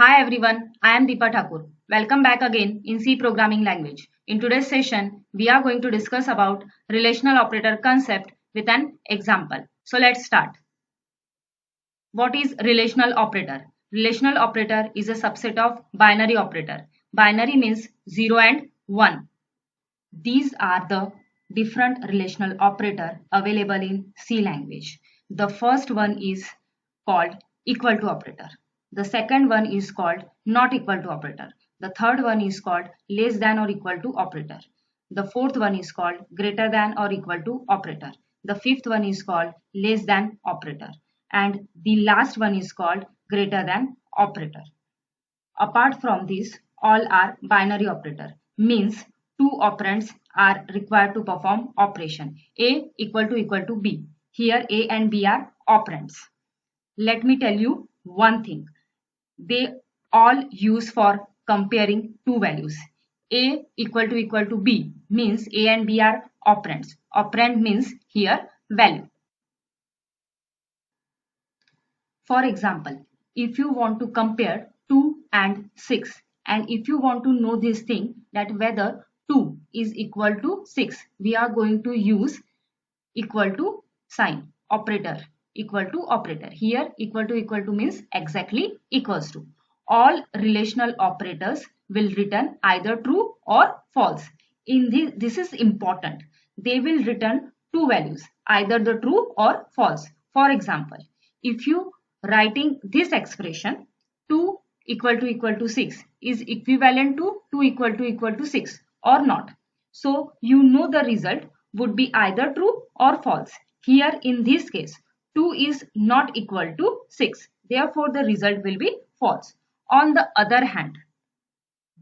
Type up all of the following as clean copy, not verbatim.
Hi everyone, I am Deepa Thakur. Welcome back again in C programming language. In today's session, we are going to discuss about relational operator concept with an example. So let's start. What is relational operator? Relational operator is a subset of binary operator. Binary means 0 and 1. These are the different relational operator available in C language. The first one is called equal to operator. The second one is called not equal to operator. The third one is called less than or equal to operator. The fourth one is called greater than or equal to operator. The fifth one is called less than operator. And the last one is called greater than operator. Apart from this, all are binary operator, means two operands are required to perform operation. A equal to B. Here A and B are operands. Let me tell you one thing. They all use for comparing two values. A equal to B means A and B are operands. Operand means here value. For example, if you want to compare 2 and 6 and if you want to know this thing that whether 2 is equal to 6, we are going to use equal to sign operator. Equal to operator. Here equal to means exactly equals to. All relational operators will return either true or false. In this is important. They will return two values, either the true or false. For example, if you writing this expression 2 equal to 6 is equivalent to 2 equal to 6 or not. So you know the result would be either true or false. Here in this case 2 is not equal to 6. Therefore the result will be false. On the other hand,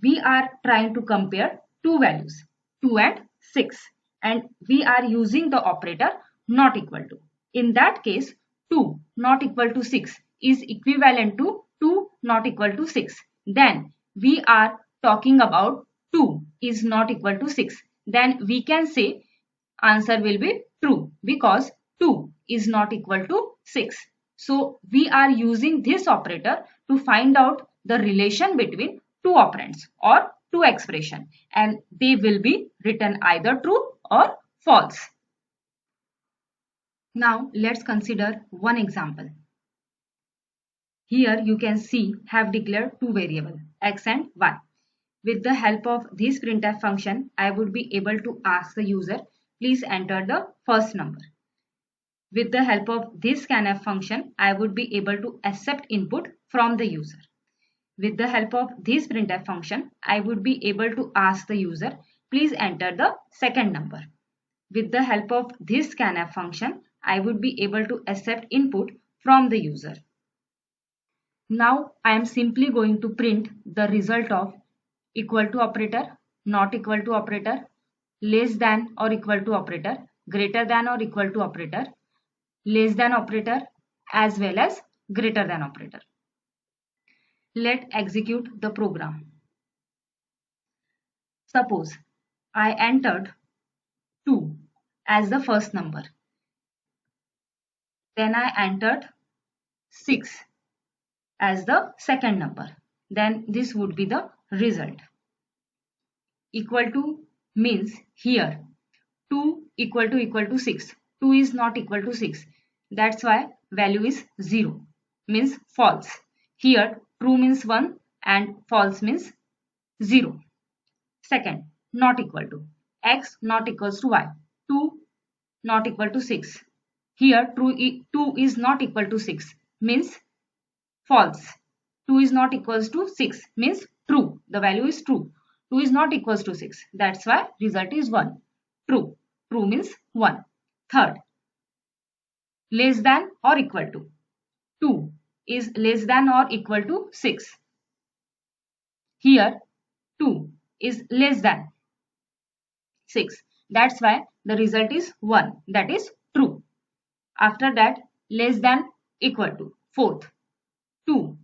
we are trying to compare two values 2 and 6 and we are using the operator not equal to. In that case 2 not equal to 6 is equivalent to 2 not equal to 6. Then we are talking about 2 is not equal to 6. Then we can say answer will be true because 2 is not equal to 6. So we are using this operator to find out the relation between two operands or two expression and they will be written either true or false. Now let's consider one example. Here you can see have declared two variables x and y. With the help of this printf function, I would be able to ask the user, please enter the first number. With the help of this scanf function, I would be able to accept input from the user. With the help of this printf function, I would be able to ask the user, please enter the second number. With the help of this scanf function, I would be able to accept input from the user. Now I am simply going to print the result of equal to operator, not equal to operator, less than or equal to operator, greater than or equal to operator, less than operator, as well as greater than operator. Let's execute the program. Suppose I entered 2 as the first number. Then I entered 6 as the second number. Then this would be the result. Equal to means here 2 equal to 6. 2 is not equal to 6. That's why value is 0 means false. Here true means 1 and false means 0. Second, not equal to. X not equals to y. 2 not equal to 6. Here 2 is not equal to 6 means false. 2 is not equals to 6 means true. The value is true. 2 is not equals to 6. That's why result is 1. True. True means 1. Third, less than or equal to. 2 is less than or equal to 6. Here 2 is less than 6. That's why the result is 1. That is true. After that, less than equal to. Fourth, 2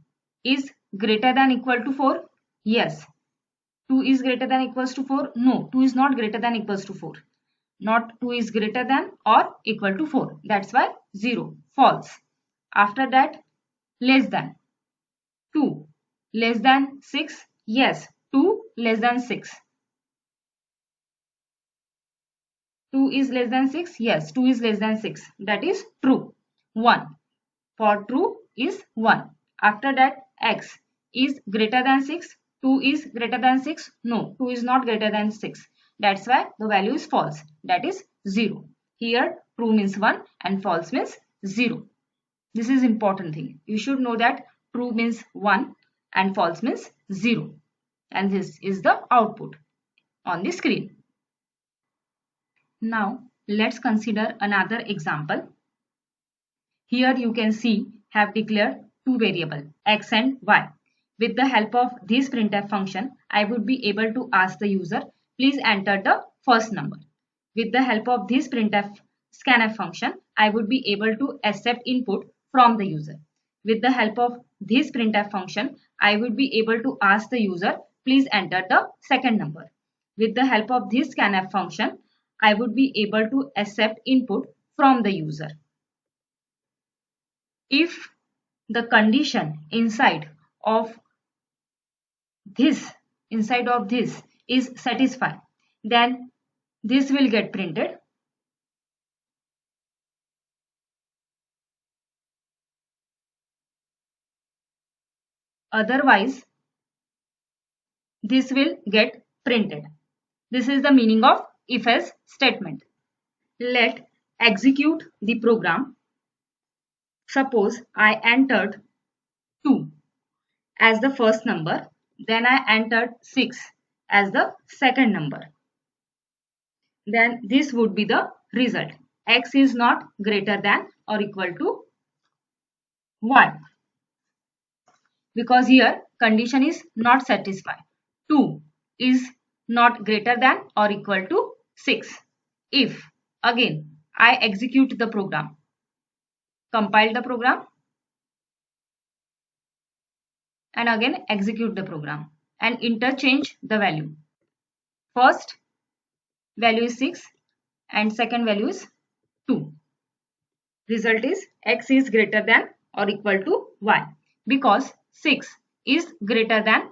is greater than equal to 4. Yes. 2 is greater than equals to 4. No, 2 is not greater than equals to 4. Not 2 is greater than or equal to 4. That's why 0. False. After that, less than. 2 less than 6? Yes. 2 less than 6. 2 is less than 6? Yes, 2 is less than 6. That is true. 1. For true is 1. After that, x is greater than 6. 2 is greater than 6. No, 2 is not greater than 6. That's why the value is false. That is 0. Here, true means 1 and false means 0. This is important thing. You should know that true means 1 and false means 0. And this is the output on the screen. Now, let's consider another example. Here you can see have declared two variables x and y. With the help of this printf function, I would be able to ask the user, please enter the first number. With the help of this printf scanf function, I would be able to accept input from the user. With the help of this printf function, I would be able to ask the user, please enter the second number. With the help of this scanf function, I would be able to accept input from the user. If the condition inside of this is satisfied, then this will get printed. Otherwise, this will get printed. This is the meaning of if-else statement. Let's execute the program. Suppose I entered 2 as the first number, then I entered 6 as the second number. Then this would be the result. X is not greater than or equal to y. Because here condition is not satisfied. 2 is not greater than or equal to 6. If again I execute the program, compile the program and again execute the program and interchange the value. First value is 6 and second value is 2. Result is x is greater than or equal to y because 6 is greater than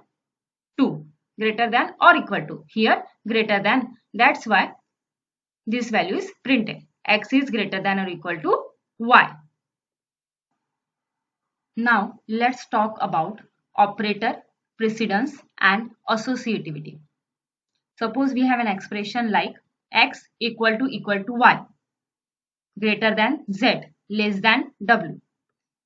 2, greater than or equal to. Here greater than, that's why this value is printed. X is greater than or equal to y. Now let's talk about operator, precedence and associativity. Suppose we have an expression like x equal to y, greater than z, less than w.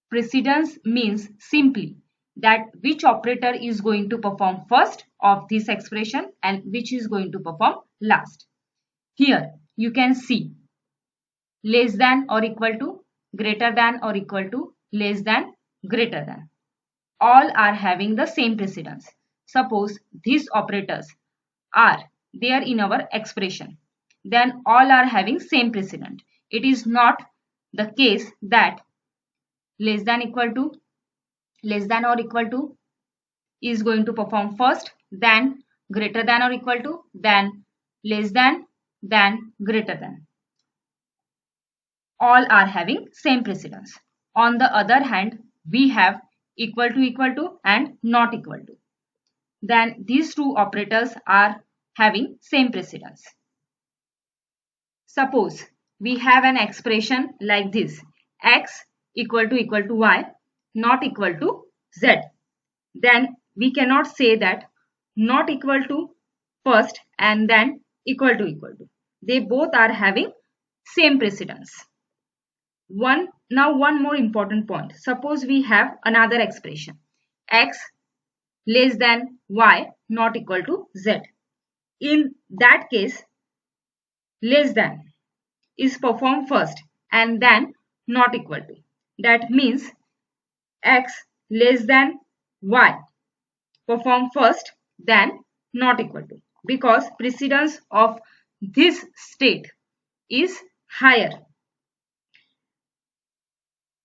Precedence means simply that which operator is going to perform first of this expression and which is going to perform last. Here you can see less than or equal to, greater than or equal to, less than, greater than. All are having the same precedence. Suppose these operators are there in our expression, then all are having same precedent. It is not the case that less than equal to, less than or equal to is going to perform first, then greater than or equal to, then less than greater than. All are having same precedence. On the other hand, we have equal to and not equal to. Then these two operators are having same precedence. Suppose we have an expression like this, x equal to y, not equal to z. Then we cannot say that not equal to first and then equal to. They both are having same precedence. Now one more important point. Suppose we have another expression, x less than y not equal to z. In that case, less than is performed first and then not equal to. That means x less than y perform first then not equal to, because precedence of this state is higher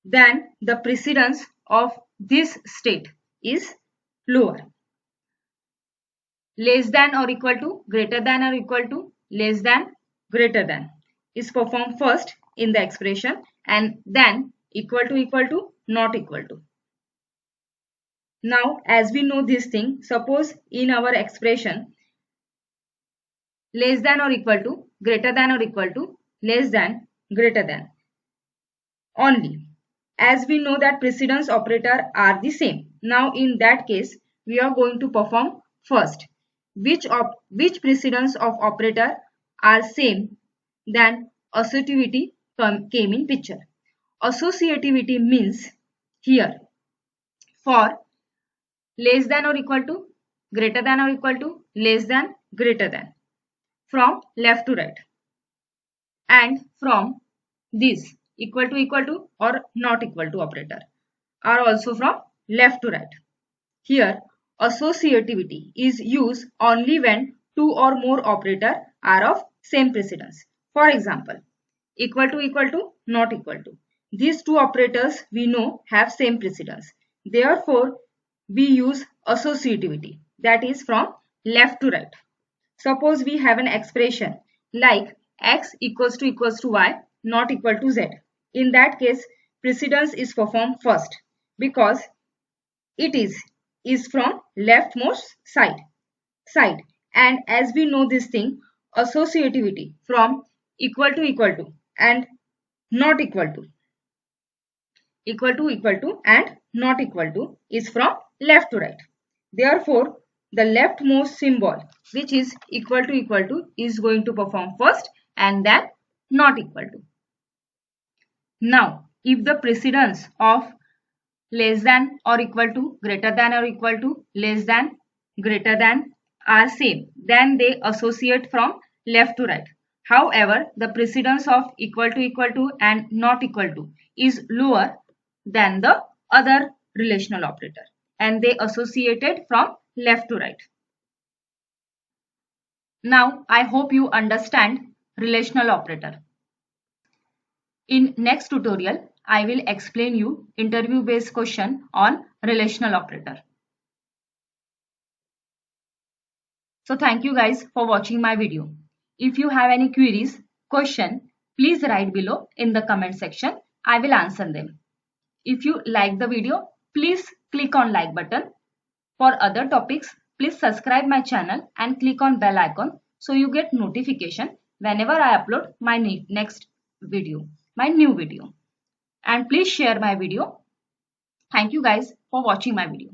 than the precedence of this state is lower. Less than or equal to, greater than or equal to, less than, greater than is performed first in the expression and then equal to, not equal to. Now, as we know this thing, suppose in our expression less than or equal to, greater than or equal to, less than, greater than, only. As we know that precedence operator are the same. Now in that case, we are going to perform first. Which precedence of operator are same, then associativity came in picture. Associativity means here for less than or equal to, greater than or equal to, less than, greater than, from left to right, and from this equal to or not equal to operator are also from left to right. Here associativity is used only when two or more operators are of same precedence. For example, equal to, not equal to. These two operators we know have same precedence. Therefore, we use associativity, that is from left to right. Suppose we have an expression like x equals to y not equal to z. In that case, precedence is performed first because it is from leftmost side. And as we know this thing, associativity from equal to and not equal to and not equal to is from left to right. Therefore, the leftmost symbol, which is equal to is going to perform first and then not equal to. Now, if the precedence of less than or equal to, greater than or equal to, less than, greater than are same, then they associate from left to right. However, the precedence of equal to and not equal to is lower than the other relational operator, and they associated from left to right. Now, I hope you understand relational operator. In next tutorial, I will explain you interview based question on relational operator. So thank you guys for watching my video. If you have any queries, question, please write below in the comment section. I will answer them. If you like the video, please click on like button. For other topics, please subscribe my channel and click on bell icon so you get notification whenever I upload my next video, my new video. And please share my video. Thank you guys for watching my video.